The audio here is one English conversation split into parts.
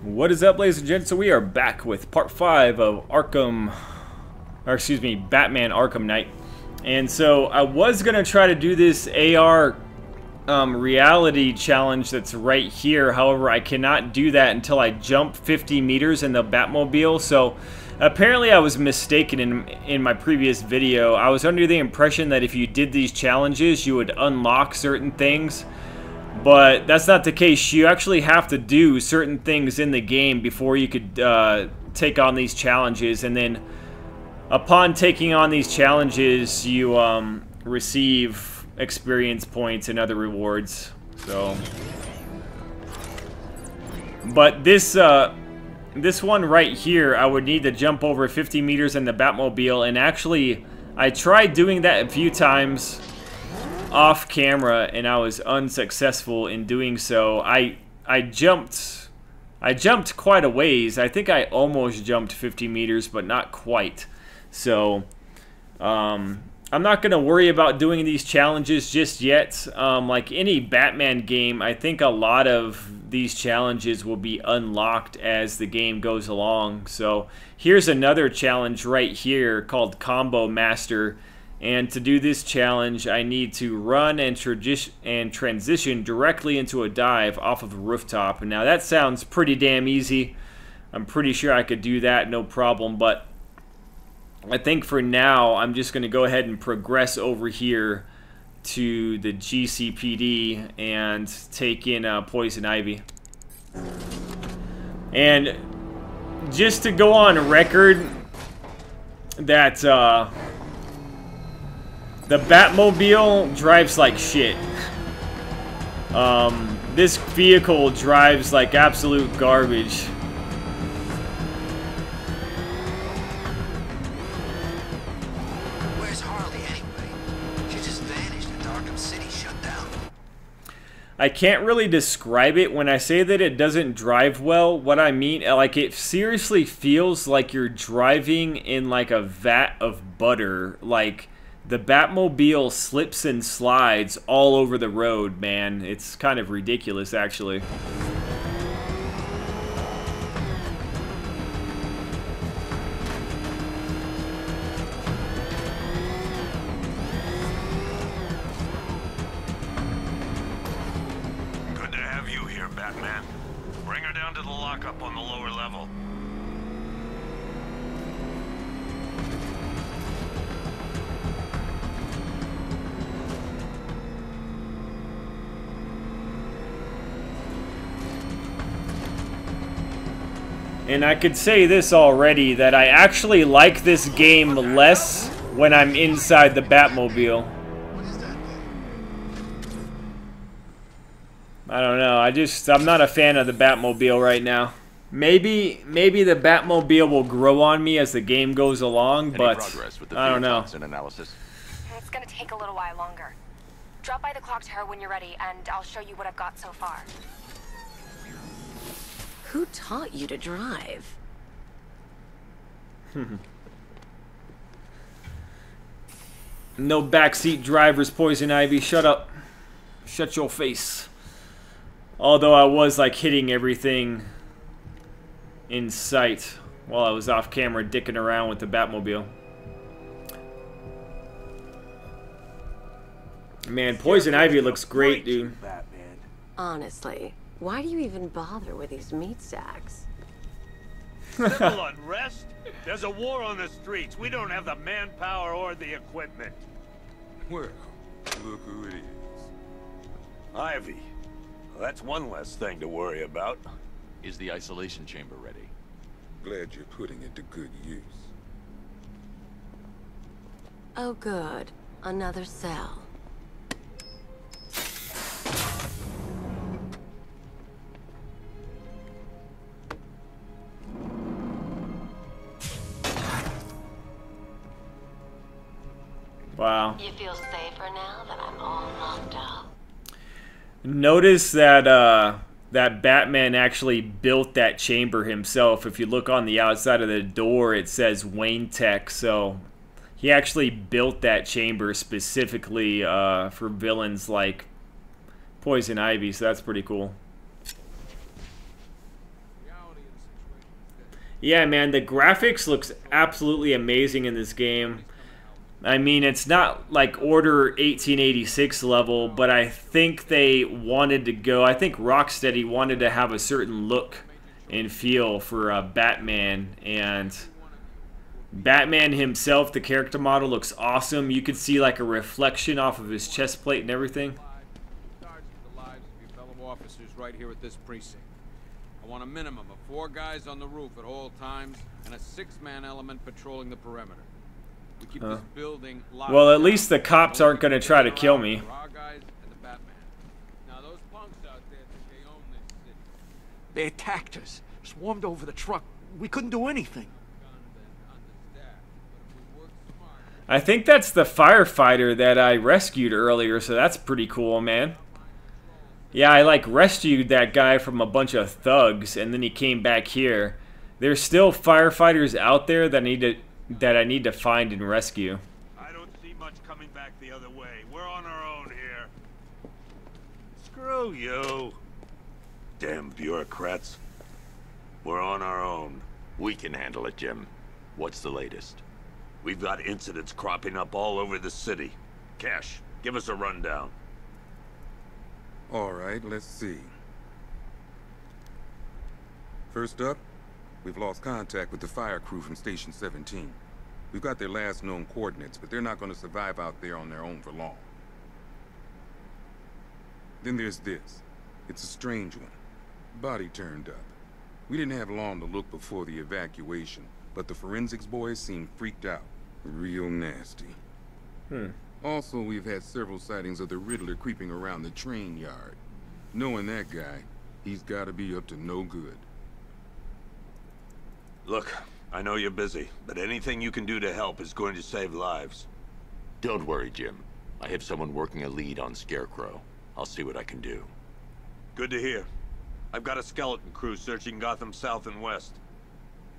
What is up, ladies and gents? So we are back with part 5 of Batman Arkham Knight. And so I was gonna try to do this AR reality challenge that's right here. However, I cannot do that until I jump 50 meters in the Batmobile. So apparently I was mistaken in my previous video. I was under the impression that if you did these challenges, you would unlock certain things. But that's not the case. You actually have to do certain things in the game before you could take on these challenges. And then upon taking on these challenges, you receive experience points and other rewards. So, but this one right here, I would need to jump over 50 meters in the Batmobile. And actually, I tried doing that a few times off camera, and I was unsuccessful in doing so. I jumped quite a ways. I think I almost jumped 50 meters, but not quite. So I'm not gonna worry about doing these challenges just yet. Like any Batman game, I think a lot of these challenges will be unlocked as the game goes along. So here's another challenge right here called Combo Master. And to do this challenge, I need to run and transition directly into a dive off of a rooftop. And now that sounds pretty damn easy. I'm pretty sure I could do that, no problem. But I think for now, I'm just going to go ahead and progress over here to the GCPD and take in Poison Ivy. And just to go on record that the Batmobile drives like shit. This vehicle drives like absolute garbage. Where's Harley anyway? She just vanished and Arkham City shut down. I can't really describe it. When I say that it doesn't drive well, what I mean, like, it seriously feels like you're driving in like a vat of butter. Like, the Batmobile slips and slides all over the road, man. It's kind of ridiculous, actually. Good to have you here, Batman. Bring her down to the lockup on the lower level. And I could say this already, that I actually like this game less when I'm inside the Batmobile. What is that thing? I don't know, I'm not a fan of the Batmobile right now. Maybe the Batmobile will grow on me as the game goes along, but I don't know. It's gonna take a little while longer. Drop by the clock tower when you're ready, and I'll show you what I've got so far. Who taught you to drive? No backseat drivers, Poison Ivy. Shut up. Shut your face. Although I was like hitting everything in sight while I was off camera dicking around with the Batmobile. Man, Poison Ivy looks great, dude. Honestly, why do you even bother with these meat sacks? Civil unrest? There's a war on the streets. We don't have the manpower or the equipment. Well, look who it is. Ivy. Well, that's one less thing to worry about. Is the isolation chamber ready? Glad you're putting it to good use. Oh good, another cell. Wow. You feel safer now that I'm all locked up? Notice that that Batman actually built that chamber himself. If you look on the outside of the door, it says Wayne Tech. So he actually built that chamber specifically for villains like Poison Ivy. So that's pretty cool. Out Yeah, man, the graphics looks absolutely amazing in this game. I mean, it's not like Order 1886 level, but I think they wanted to go... I think Rocksteady wanted to have a certain look and feel for Batman, and Batman himself, the character model, looks awesome. You could see like a reflection off of his chest plate and everything. Starts with the lives of your fellow officers right here at this precinct. I want a minimum of 4 guys on the roof at all times and a 6-man element patrolling the perimeter. We keep this building locked. Well, at least the cops aren't going to try to kill me. Our guys and the Batman. Now those punks out there think they own this city. They attacked us, swarmed over the truck. We couldn't do anything. I think that's the firefighter that I rescued earlier, so that's pretty cool, man. Yeah, I like rescued that guy from a bunch of thugs, and then he came back here. There's still firefighters out there that I need to find and rescue. I don't see much coming back the other way. We're on our own here. Screw you. Damn bureaucrats. We're on our own. We can handle it, Jim. What's the latest? We've got incidents cropping up all over the city. Cash, give us a rundown. All right, let's see. First up, we've lost contact with the fire crew from Station 17. We've got their last known coordinates, but they're not going to survive out there on their own for long. Then there's this. It's a strange one. Body turned up. We didn't have long to look before the evacuation, but the forensics boys seemed freaked out. Real nasty. Also, we've had several sightings of the Riddler creeping around the train yard. Knowing that guy, he's got to be up to no good. Look, I know you're busy, but anything you can do to help is going to save lives. Don't worry, Jim. I have someone working a lead on Scarecrow. I'll see what I can do. Good to hear. I've got a skeleton crew searching Gotham South and West.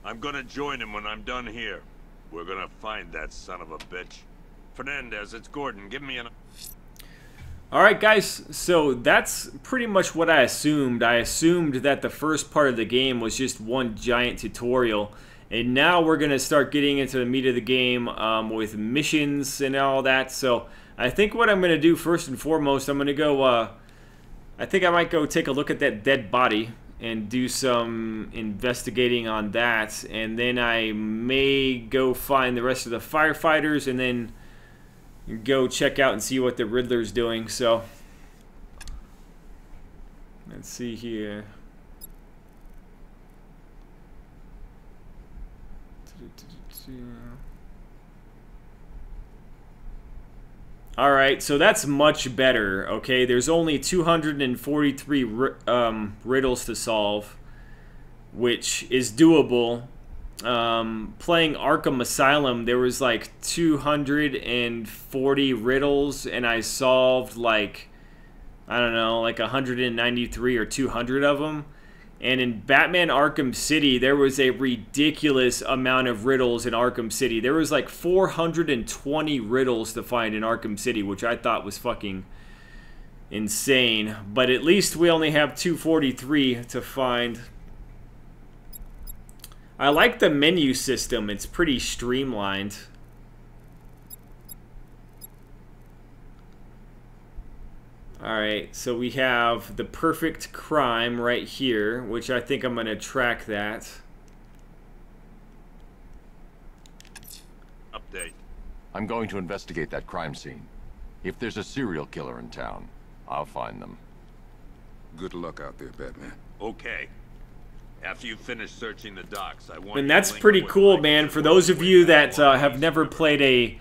I'm gonna join him when I'm done here. We're gonna find that son of a bitch. Fernandez, it's Gordon. Give me an... Alright guys, so that's pretty much what I assumed. I assumed that the first part of the game was just one giant tutorial. And now we're going to start getting into the meat of the game with missions and all that. So I think what I'm going to do first and foremost, I'm going to go... I think I might go take a look at that dead body and do some investigating on that. And then I may go find the rest of the firefighters and then go check out and see what the Riddler's doing. So let's see here. Alright, so that's much better, okay? There's only 243 riddles to solve, which is doable. Playing Arkham Asylum, there was like 240 riddles, and I solved like, I don't know, like 193 or 200 of them. And in Batman Arkham City, there was a ridiculous amount of riddles in Arkham City. There was like 420 riddles to find in Arkham City, which I thought was fucking insane. But at least we only have 243 to find. I like the menu system. It's pretty streamlined. Alright, so we have the perfect crime right here, which I think I'm going to track that. Update. I'm going to investigate that crime scene. If there's a serial killer in town, I'll find them. Good luck out there, Batman. Okay. After you finish searching the docks, I want... And that's pretty cool, man. For those of you that have never played a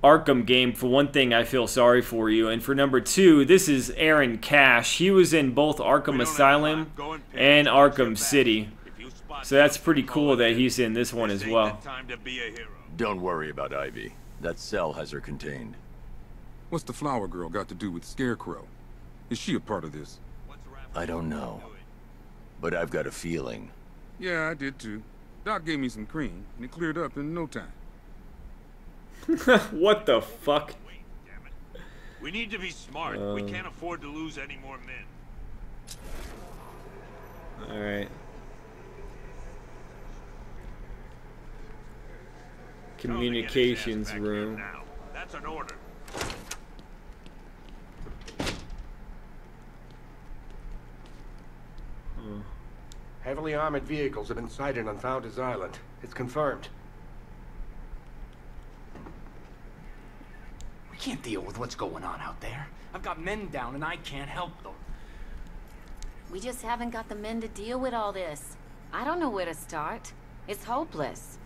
Arkham game, for one thing, I feel sorry for you. And for number two, this is Aaron Cash. He was in both Arkham Asylum and Arkham City. So that's pretty cool that he's in this one as well. Don't worry about Ivy. That cell has her contained. What's the flower girl got to do with Scarecrow? Is she a part of this? I don't know. But I've got a feeling. Yeah, I did too. Doc gave me some cream, and it cleared up in no time. What the fuck? Wait, damn it. We need to be smart. We can't afford to lose any more men. Alright. Communications Tell him to get his ass back here room. now. That's an order. Heavily armored vehicles have been sighted on Founders Island. It's confirmed. We can't deal with what's going on out there. I've got men down and I can't help them. We just haven't got the men to deal with all this. I don't know where to start. It's hopeless.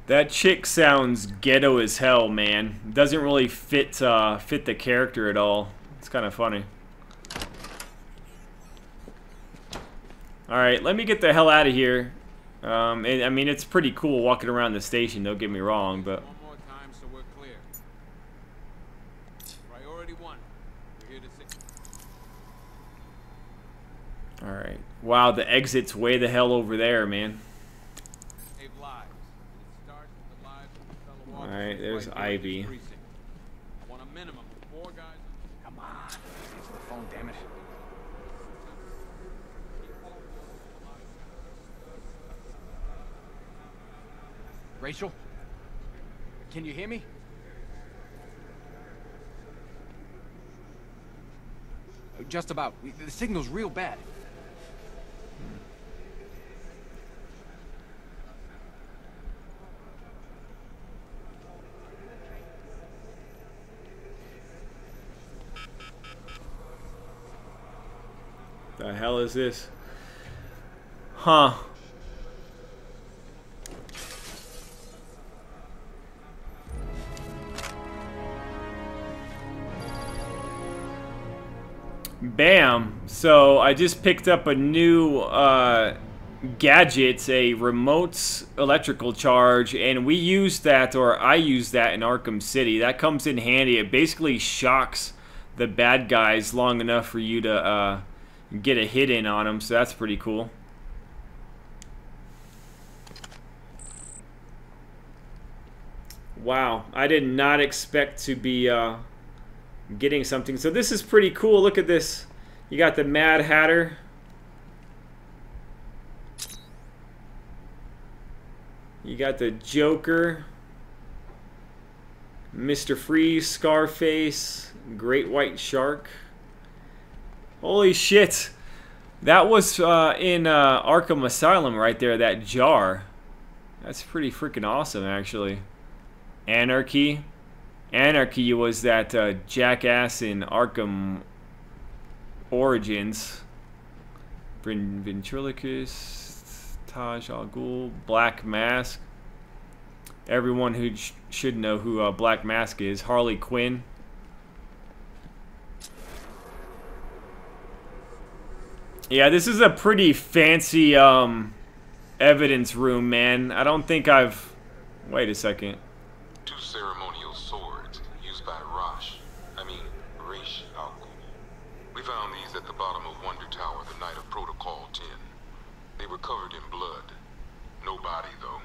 That chick sounds ghetto as hell, man. Doesn't really fit the character at all. It's kind of funny. All right, let me get the hell out of here. I mean, it's pretty cool walking around the station. Don't get me wrong, but. One more time, so we're clear. Priority 1. We're here to see. All right. Wow, the exit's way the hell over there, man. Save lives. It starts with the lives of the fellow All right, there's officers right here in Ivy. this precinct. I want a minimum of 4 guys. Come on. Answer the phone, damn it. Rachel? Can you hear me? Just about. The signal's real bad. The hell is this? Huh. Bam. So I just picked up a new gadget, a remote electrical charge, and we use that, or I use that in Arkham City. That comes in handy. It basically shocks the bad guys long enough for you to get a hit in on them, so that's pretty cool. Wow, I did not expect to be getting something. So this is pretty cool. Look at this. You got the Mad Hatter. You got the Joker. Mr. Freeze, Scarface, Great White Shark. Holy shit. That was in Arkham Asylum right there, that jar. That's pretty freaking awesome, actually. Anarchy. Anarchy was that jackass in Arkham Origins. Ventriloquist, Taj Al Ghul, Black Mask. Everyone who should know who Black Mask is. Harley Quinn. Yeah, this is a pretty fancy evidence room, man. I don't think I've... Wait a second. 2 ceremonial swords used by Ra's al Ghul. We found these at the bottom of Wonder Tower the night of Protocol 10. They were covered in blood. No body, though.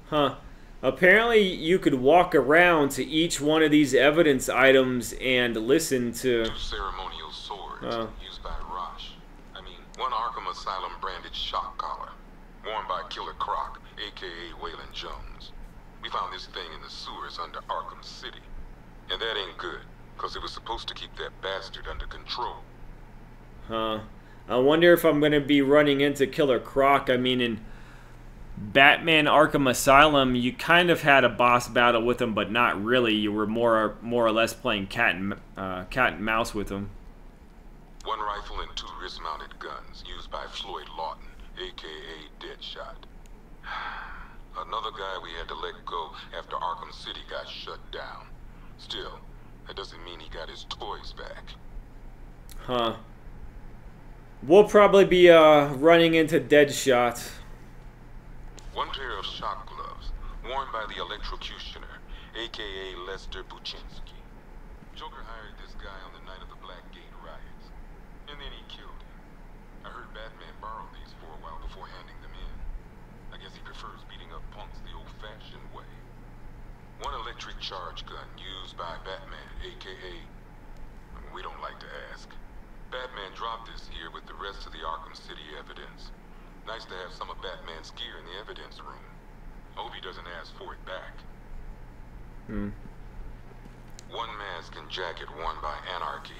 Huh. Apparently you could walk around to each one of these evidence items and listen to... 2 ceremonial swords used by Ra's. One Arkham Asylum branded shock collar, worn by Killer Croc, a.k.a. Waylon Jones. We found this thing in the sewers under Arkham City. And that ain't good, because it was supposed to keep that bastard under control. Huh. I wonder if I'm going to be running into Killer Croc. I mean, in Batman Arkham Asylum, you kind of had a boss battle with him, but not really. You were more or less playing cat and mouse with him. 1 rifle and 2 wrist-mounted guns used by Floyd Lawton, a.k.a. Deadshot. Another guy we had to let go after Arkham City got shut down. Still, that doesn't mean he got his toys back. Huh. We'll probably be running into Deadshot. 1 pair of shock gloves, worn by the electrocutioner, a.k.a. Lester Buczynski. Joker hired this guy on the night of the Blackgate riots, and then he killed him. I heard Batman borrowed these for a while before handing them in. I guess he prefers beating up punks the old-fashioned way. 1 electric charge gun used by Batman, a.k.a. We don't like to ask. Batman dropped this here with the rest of the Arkham City evidence. Nice to have some of Batman's gear in the evidence room. Hope he doesn't ask for it back. One mask and jacket worn by Anarchy,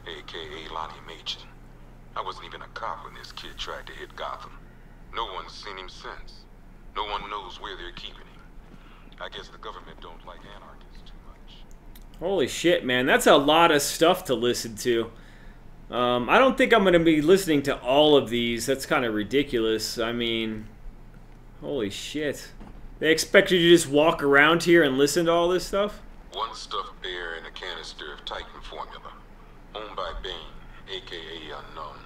a.k.a. Lonnie Machin. I wasn't even a cop when this kid tried to hit Gotham. No one's seen him since. No one knows where they're keeping him. I guess the government don't like anarchists too much. Holy shit, man. That's a lot of stuff to listen to. I don't think I'm going to be listening to all of these. That's kind of ridiculous. I mean, holy shit. They expect you to just walk around here and listen to all this stuff? One stuffed bear and a canister of Titan formula. Owned by Bane, a.k.a. Unknown.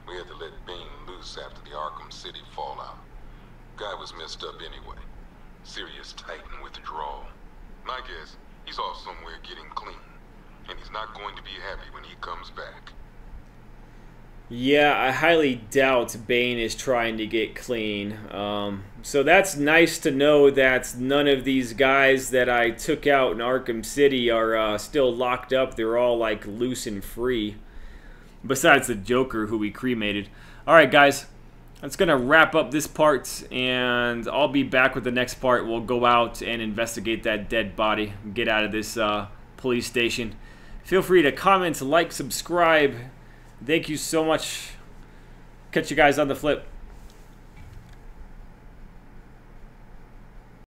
We had to let Bane loose after the Arkham City fallout. Guy was messed up anyway. Serious Titan withdrawal. My guess, he's off somewhere getting clean. And he's not going to be happy when he comes back. Yeah, I highly doubt Bane is trying to get clean. So that's nice to know that none of these guys that I took out in Arkham City are still locked up. They're all like loose and free. Besides the Joker who we cremated. Alright guys, that's going to wrap up this part, and I'll be back with the next part. We'll go out and investigate that dead body, get out of this police station. Feel free to comment, like, subscribe. Thank you so much. Catch you guys on the flip.